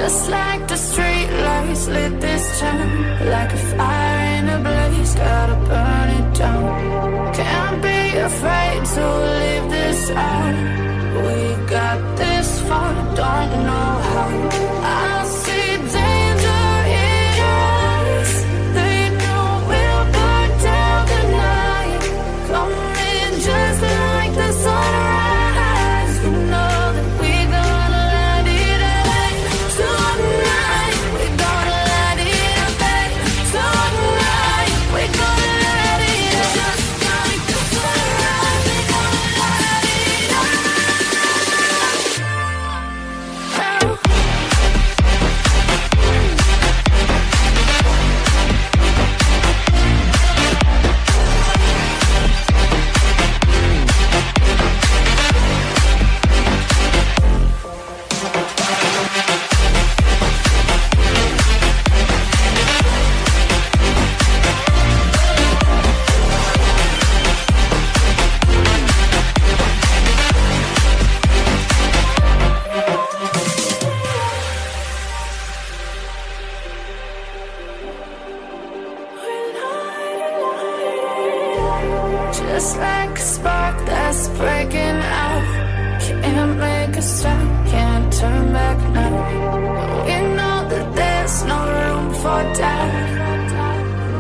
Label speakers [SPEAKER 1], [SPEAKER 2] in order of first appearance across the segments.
[SPEAKER 1] Just like the street lights lit this town, like a fire in a blaze, gotta burn it down. Can't be afraid to leave this out. We got this far, don't know how. I see danger in your eyes. They know we'll burn down the night. Coming just like the sunrise. You know that we gonna let it out. Tonight, we gonna let it out. Tonight, we gonna let it out. Just like the sunrise, we gonna let it out. Just like a spark that's breaking out. Can't make a stop, can't turn back now. We know that there's no room for doubt.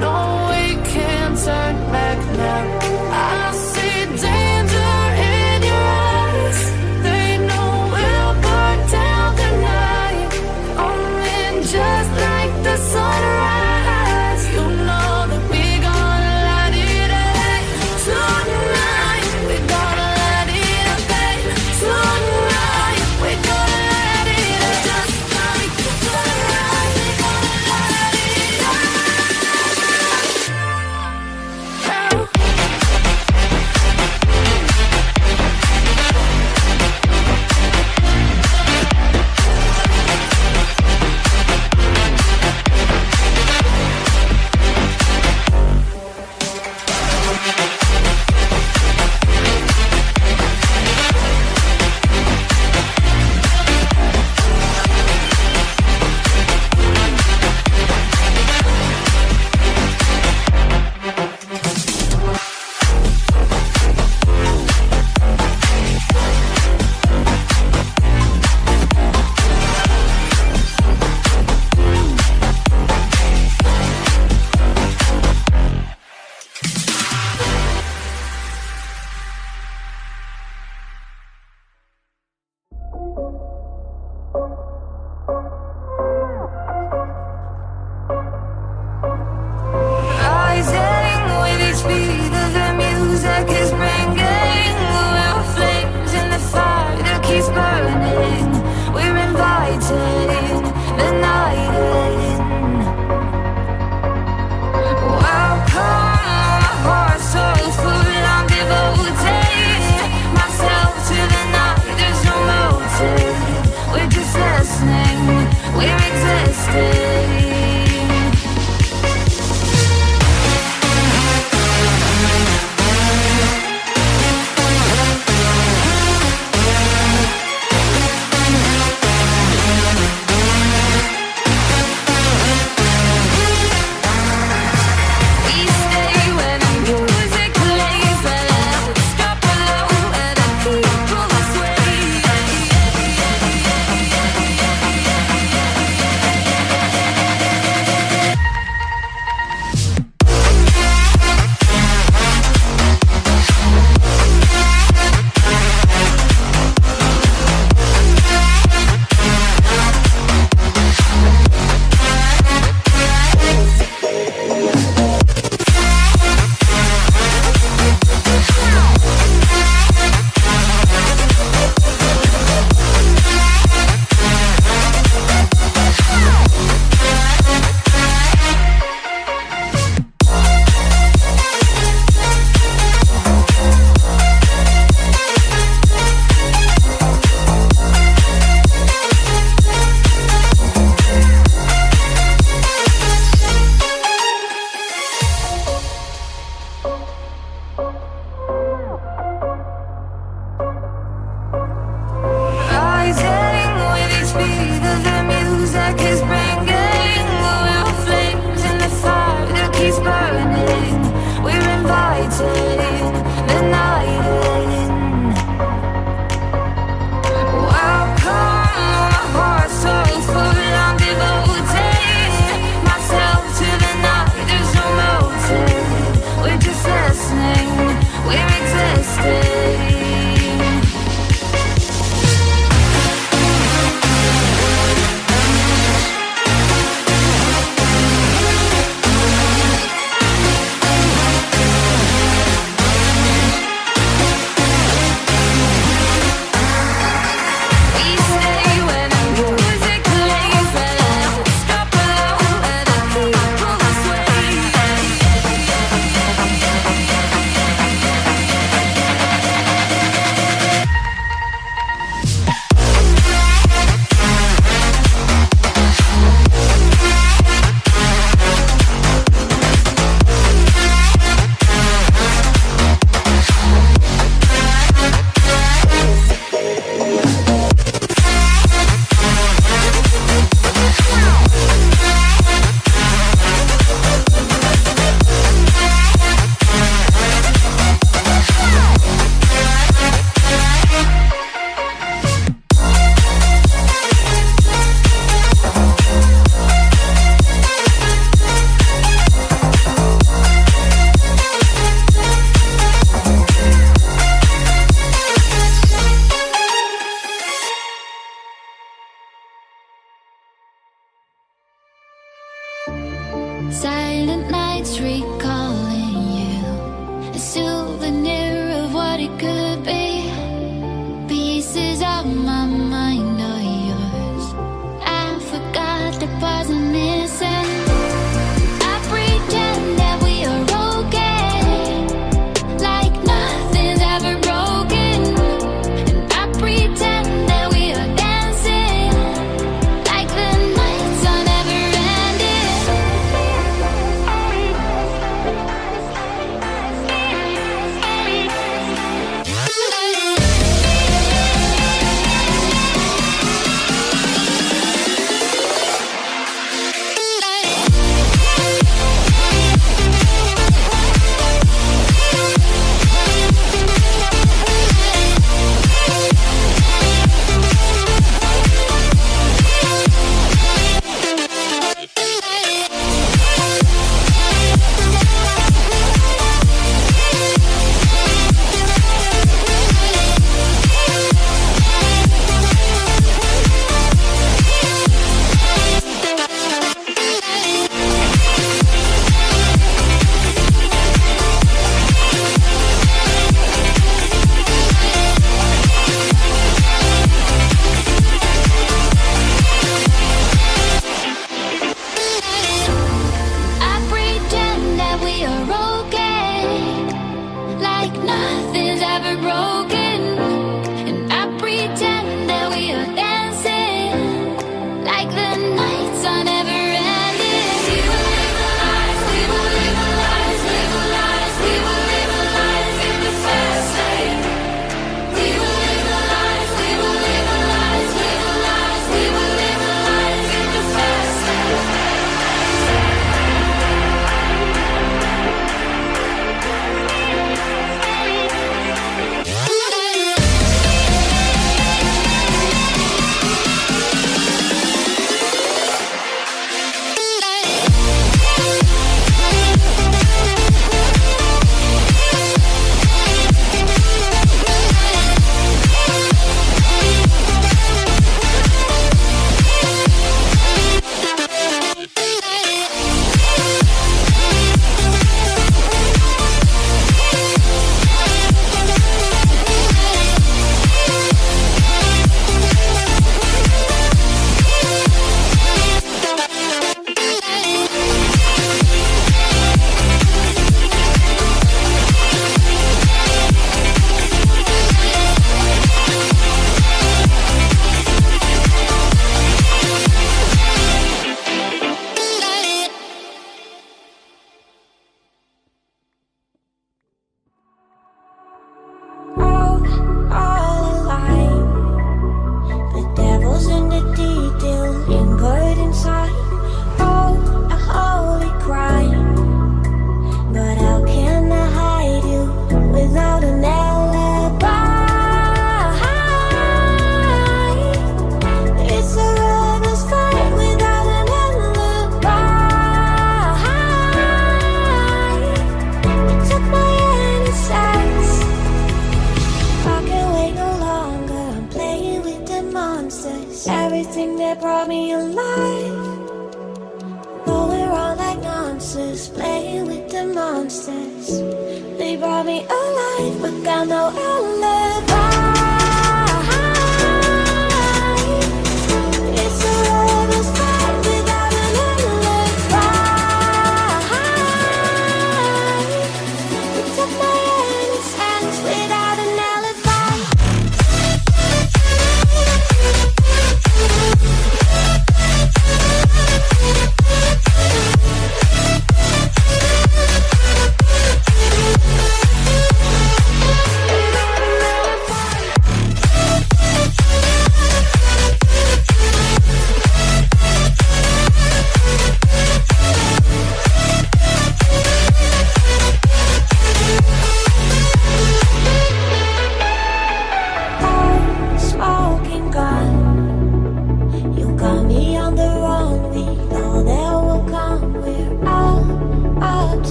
[SPEAKER 1] No, we can't turn back now. I see danger in your eyes. They know we'll burn down the night. Coming just like the sunrise. You know that we gonna let it out. Tonight, we gonna let it out. Tonight, we gonna let it out. Just like the sunrise, we gonna let it out. Rising with each beat of the music is bringing little flames in the fire that keeps burning. We're inviting the night in. Welcome, my heart so full, I'm devoting myself to the night. There's no motive, we're just listening, we're existing. We stay where the music plays, let's drop it low where the people sway. Rising with each beat of the music Silent nights recalling you, a souvenir of what it could be. Pieces of my mind are yours. I forgot the parts I'm missing. I pretend that we are okay, like nothing's ever broken. And I pretend that we are dancing, like the nights are never ending. I pretend that we are okay, like nothing's ever broken. And I pretend that we are dancing, like the nights are never ending. We will live our lives, we will live our lives, live our lives. We will live our lives in the fast lane. We will live our lives, we will live our lives, live our lives. We will live our lives in the fast lane. All alive. The devil's in the detail, lingered inside. Oh, a holy crime. But how can I hide you without an alibi? It's a rebel's fight without an alibi. You took my innocence. I can't wait no longer. I'm playing with the monsters. Everything that brought me alive. Going wrong like monsters. Playing with the monsters. They brought me alive, but got no alibi. It's a rebel's fight without an alibi. You took my innocence without an alibi.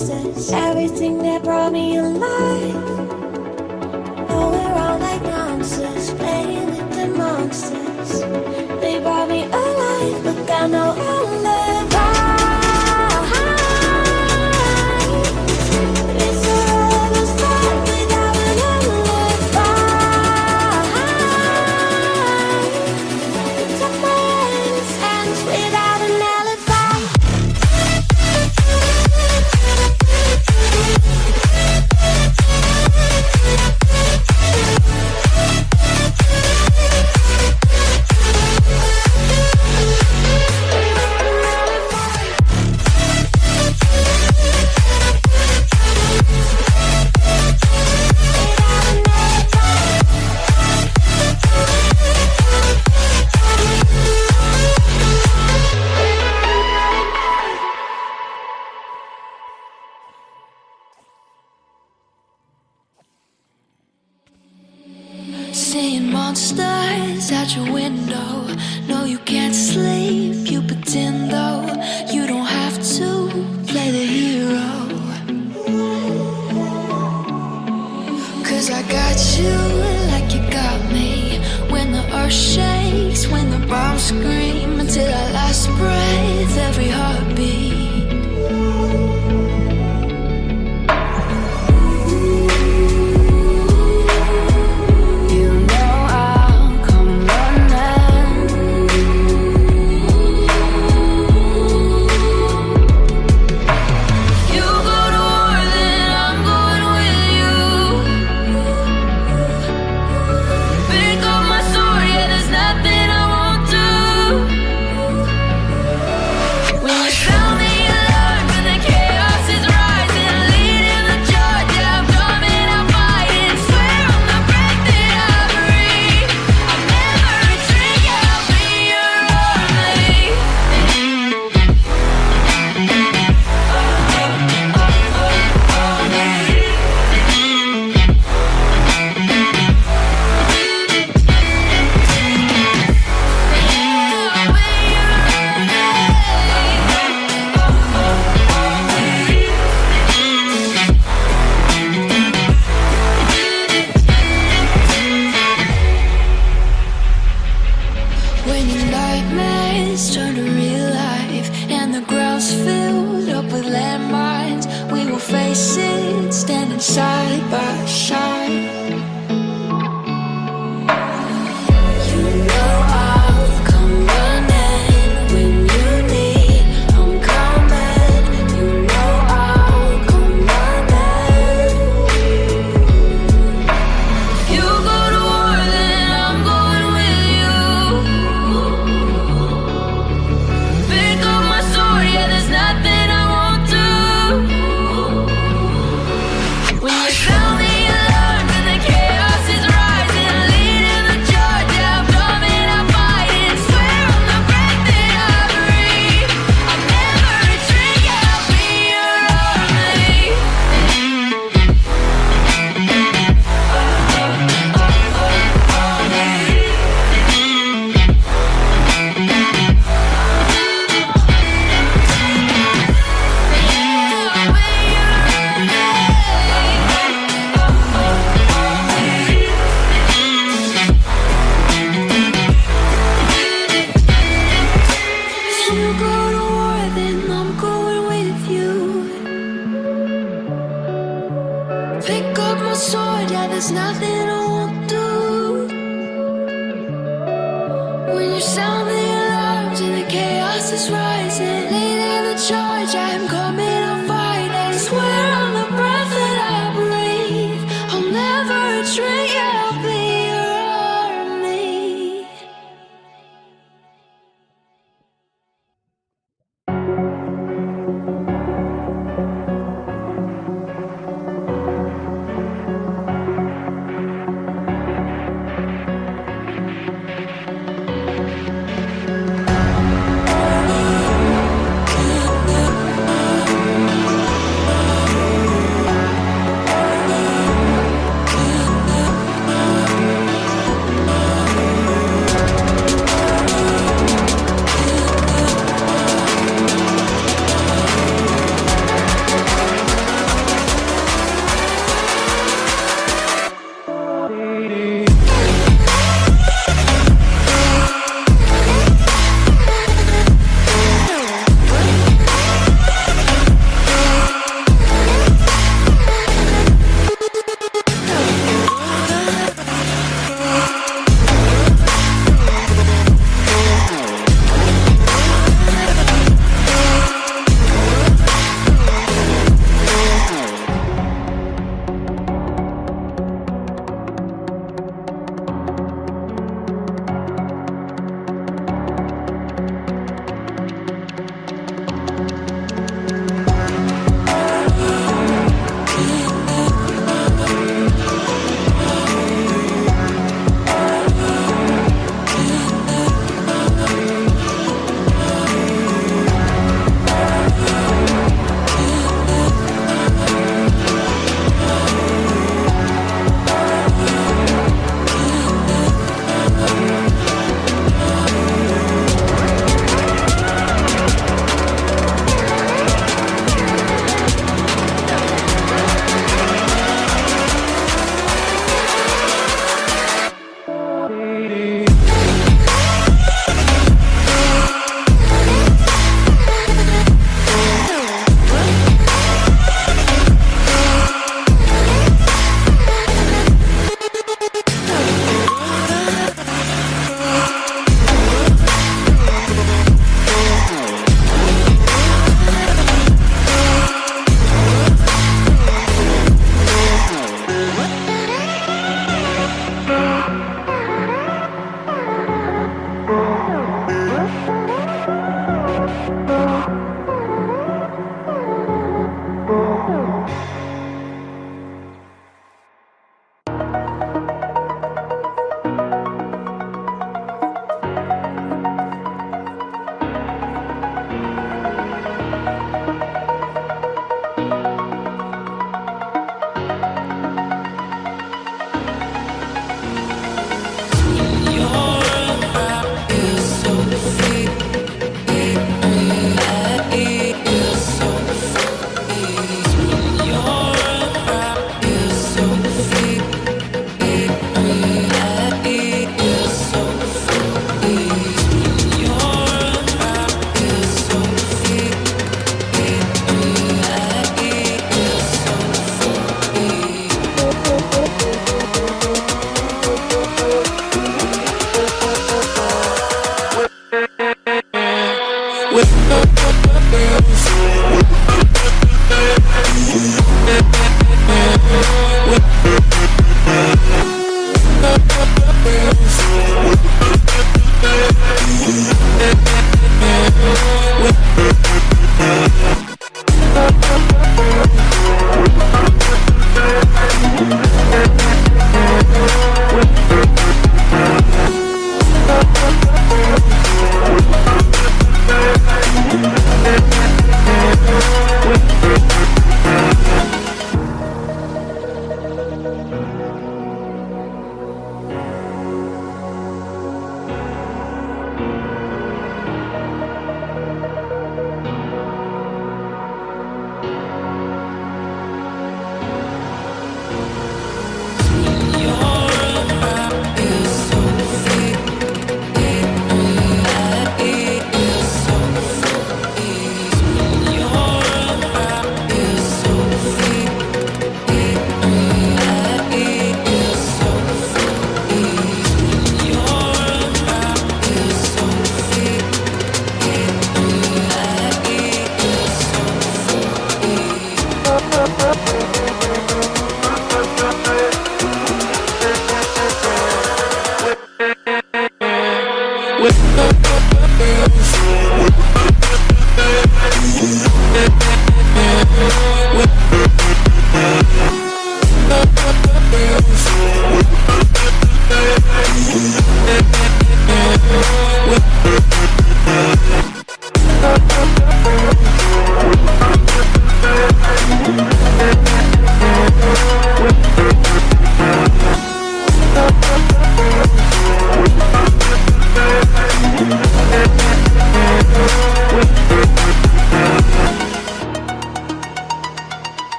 [SPEAKER 2] monsters, everything that brought me alive. Oh, we're all like monsters, playing with the monsters. They brought me alive, but I know I'll live. It's a roller fight without an alibi. Took my hands without an alibi. Seeing monsters out your window. No, you can't sleep, you pretend though. You don't have to play the hero. 'Cause I got you like you got me. When the earth shakes, when the bombs scream, until our last breath, every heartbeat.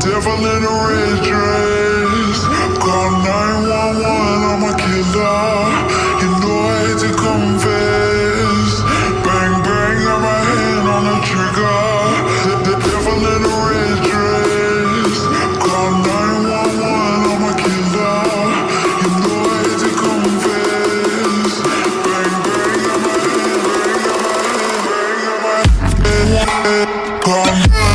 [SPEAKER 3] Devil in a red dress, call 911, I'm a killer. You know I hate to confess. Bang bang, got my hand on the trigger. The devil in a red dress, call 911, I'm a killer. You know I hate to confess. Bang bang, got my hand, call 911.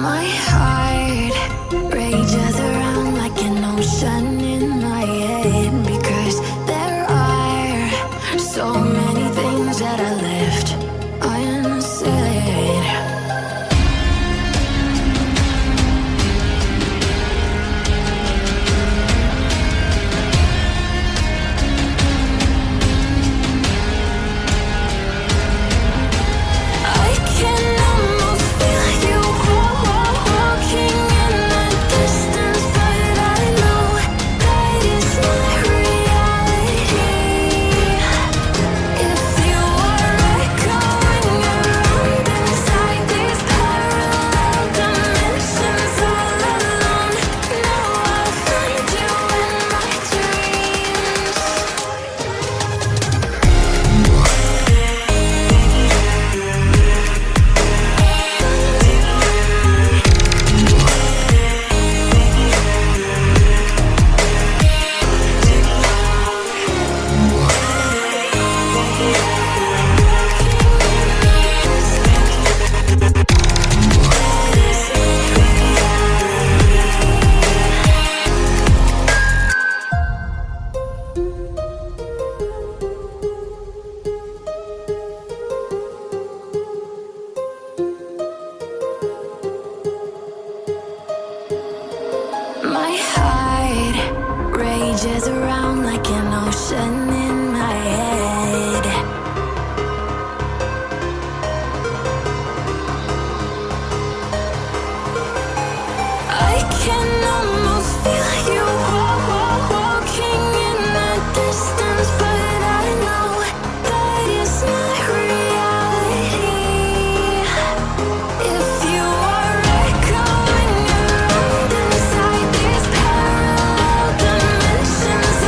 [SPEAKER 1] My heart rages around like an ocean in my head, because there are so many things that I left unsaid. I can almost feel you walking in the distance, but I know that it's not reality. If you are echoing around inside these parallel dimensions all alone, know I'll find you in my dreams. My heart rages around like an ocean in my head. I can almost feel you walking in the distance, but I know that it's not reality. If you are echoing around inside these parallel dimensions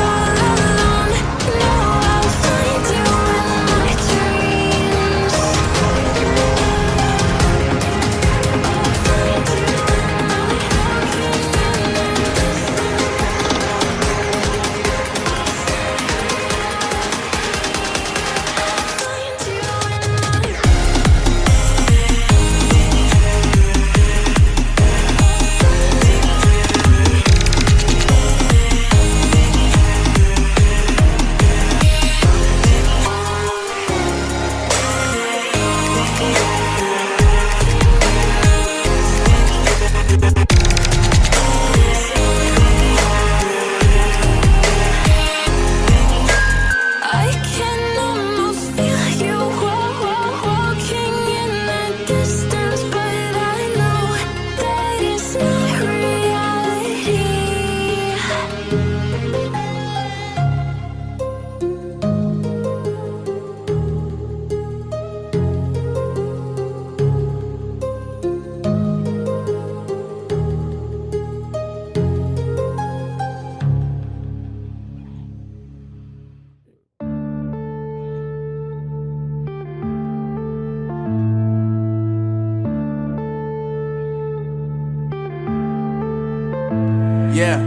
[SPEAKER 4] Yeah.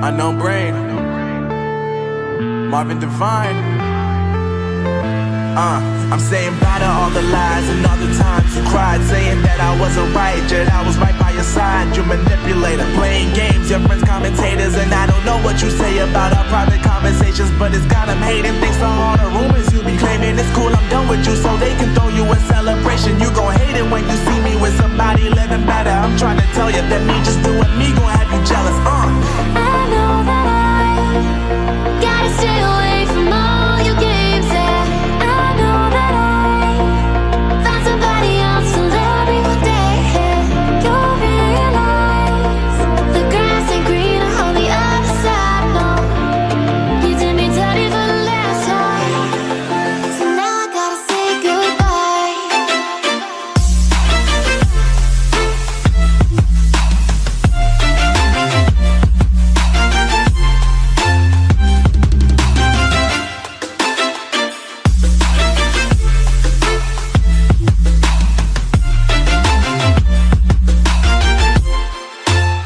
[SPEAKER 4] Unknown Brain, Marvin Devine. I'm saying bye to all the lies and all the times you cried, saying that I wasn't right, yet I was right by your side. You manipulator, playing games, your friends commentators, and I don't know what you say about our private conversations, but it's got them hating. Thanks to all the rumors you be claiming. It's cool, I'm done with you, so they can throw you a celebration. You gon' hate it when you see me with somebody living better. I'm trying to tell you that me just doing me gon' have you jealous.
[SPEAKER 2] I know that I gotta stay away from all your games, yeah. I know that I found somebody else to love me one day, yeah. You'll realize the grass ain't greener on the other side, no. You did me dirty for the last time, so now I gotta say goodbye.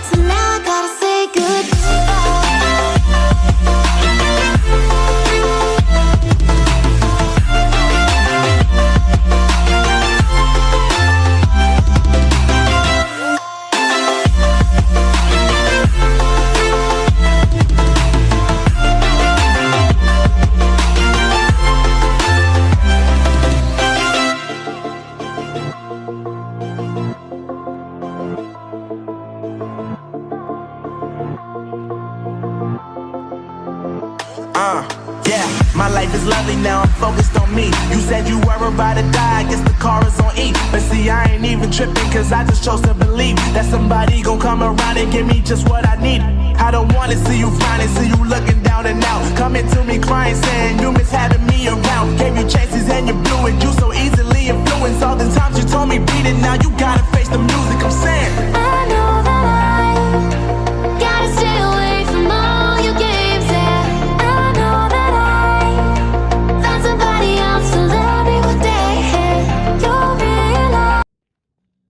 [SPEAKER 2] So now I gotta say
[SPEAKER 4] Yeah, my life is lovely now, I'm focused on me. You said you were about to die, I guess the car is on E. But see, I ain't even tripping, cause I just chose to believe that somebody gon' come around and give me just what I need. I don't wanna see you flying, see you looking down and out, coming to me crying, saying you miss having me around. Gave you chances and you blew it, you so easily influenced. All the times you told me beat it, now you gotta face the music. I'm saying